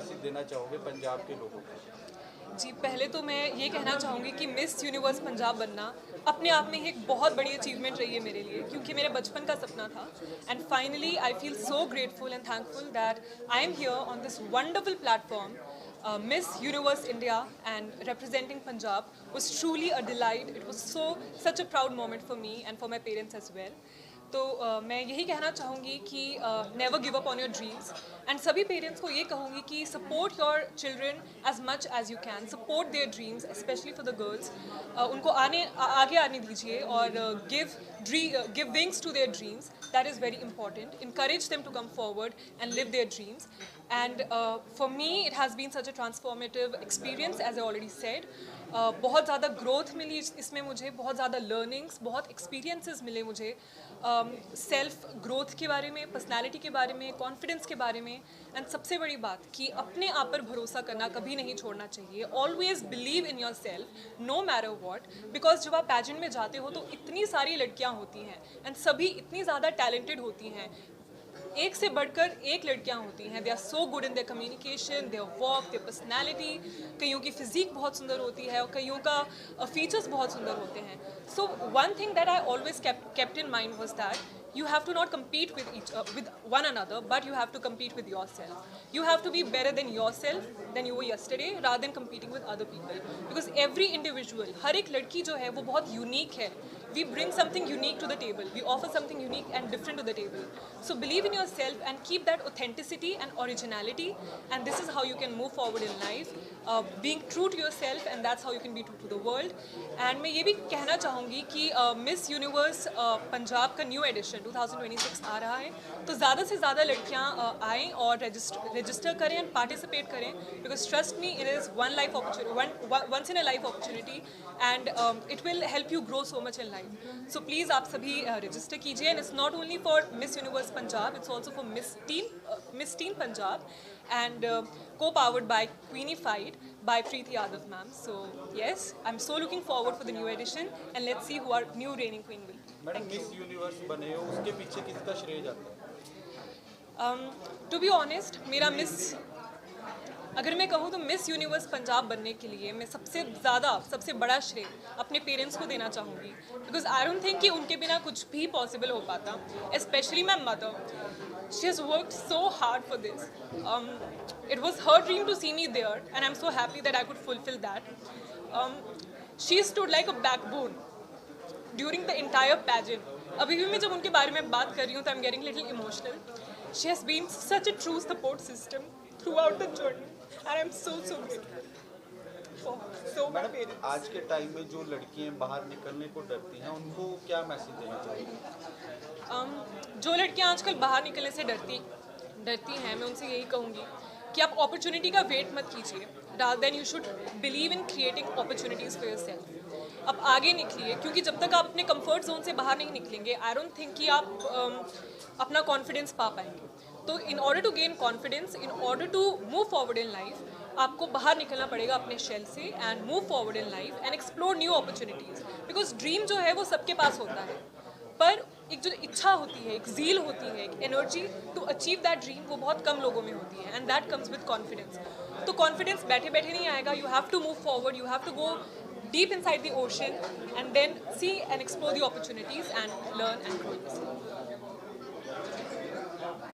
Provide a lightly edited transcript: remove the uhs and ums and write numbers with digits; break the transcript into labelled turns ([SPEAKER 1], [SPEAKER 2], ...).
[SPEAKER 1] Message देना चाहोगे पंजाब के लोगों को?
[SPEAKER 2] जी, पहले तो मैं ये कहना चाहूँगी कि मिस यूनिवर्स पंजाब बनना अपने आप में ही एक बहुत बड़ी अचीवमेंट रही है मेरे लिए, क्योंकि मेरे बचपन का सपना था। And finally I feel so grateful and thankful that I am here on this wonderful platform. Miss Universe India and representing Punjab was truly a delight. It was such a proud moment for me and for my parents as well. तो मैं यही कहना चाहूँगी कि never give up on your dreams. And सभी parents को ये कहूँगी कि support your children as much as you can. Support their dreams specially for the girls. उनको आगे आने दीजिए और give wings to their dreams. That is very important. Encourage them to come forward and live their dreams. And for me, it has been such a transformative experience, as I already said. बहुत ज़्यादा growth मिली इसमें मुझे, बहुत ज़्यादा learnings, बहुत experiences मिले मुझे self growth के बारे में, पर्सनालिटी के बारे में, कॉन्फिडेंस के बारे में. एंड सबसे बड़ी बात कि अपने आप पर भरोसा करना कभी नहीं छोड़ना चाहिए. Always believe in yourself no matter what. Because जब आप पैजेंट में जाते हो तो इतनी सारी लड़कियाँ होती हैं एंड सभी इतनी ज़्यादा टैलेंटेड होती हैं. एक से बढ़कर एक लड़कियां होती हैं. They are so good in their communication, their walk, their personality. कईयों की फिजिक बहुत सुंदर होती है और कईयों का फीचर्स बहुत सुंदर होते हैं. So one thing that I always kept in mind was that you have to not compete with one another, but you have to compete with yourself. You have to be better than yourself than you were yesterday, rather than competing with other people. Because every individual, हर एक लड़की जो है वो बहुत unique है. We bring something unique to the table. We offer something unique and different to the table. So believe in yourself and keep that authenticity and originality. And this is how you can move forward in life. Being true to yourself, and that's how you can be true to the world. And मैं ये भी कहना चाहूँगी कि Miss Universe Punjab का new addition 2026 आ रहा है. तो ज़्यादा से ज़्यादा लड़कियाँ आएँ और रजिस्टर करें and participate करें. Because trust me, it is once in a life opportunity, and it will help you grow so much in life. So please आप सभी रजिस्टर कीजिए. And it's not only for Miss Universe Punjab, it's also for Miss Teen Punjab, and co-powered by Queenified by Preeti Yadav ma'am. So yes, I'm so looking forward for the new edition, and let's see who our new reigning queen will be.
[SPEAKER 1] Madam miss universe बने हो, उसके पीछे किसका श्रेय जाता है?
[SPEAKER 2] To be honest, मेरा miss अगर मैं कहूँ तो मिस यूनिवर्स पंजाब बनने के लिए मैं सबसे बड़ा श्रेय अपने पेरेंट्स को देना चाहूँगी. बिकॉज आई डोंट थिंक कि उनके बिना कुछ भी पॉसिबल हो पाता. Specially my mother. She has worked so hard for this. It was her dream to see me there, and I am so happy that I could fulfil that. She stood like a backbone during the entire pageant. अभी भी मैं जब उनके बारे में बात कर रही हूँ तो I am getting little emotional. She has been such a true support system throughout the journey. And I'm so grateful for so many parents.
[SPEAKER 1] आज के टाइम में जो लड़कियां बाहर निकलने को डरती हैं, उनको क्या मैसेज देना चाहिए?
[SPEAKER 2] जो लड़कियां आजकल बाहर निकलने से डरती हैं, मैं उनसे यही कहूँगी कि आप अपॉर्चुनिटी का वेट मत कीजिए. rather than you should believe in creating opportunities for yourself. आप आगे निकलिए, क्योंकि जब तक आप अपने कंफर्ट जोन से बाहर नहीं निकलेंगे, आई डोंट थिंक कि आप अपना कॉन्फिडेंस पा पाएंगे. तो in order to gain confidence, in order to move forward in life, आपको बाहर निकलना पड़ेगा अपने शेल से and move forward in life and explore new opportunities. Because dream जो है वो सबके पास होता है, पर एक जो इच्छा होती है, एक ज़ील होती है, एक energy to achieve that dream, वो बहुत कम लोगों में होती है. And that comes with confidence. तो कॉन्फिडेंस बैठे बैठे नहीं आएगा. You have to move forward, you have to go deep inside the ocean and then see and explore the opportunities and learn and grow.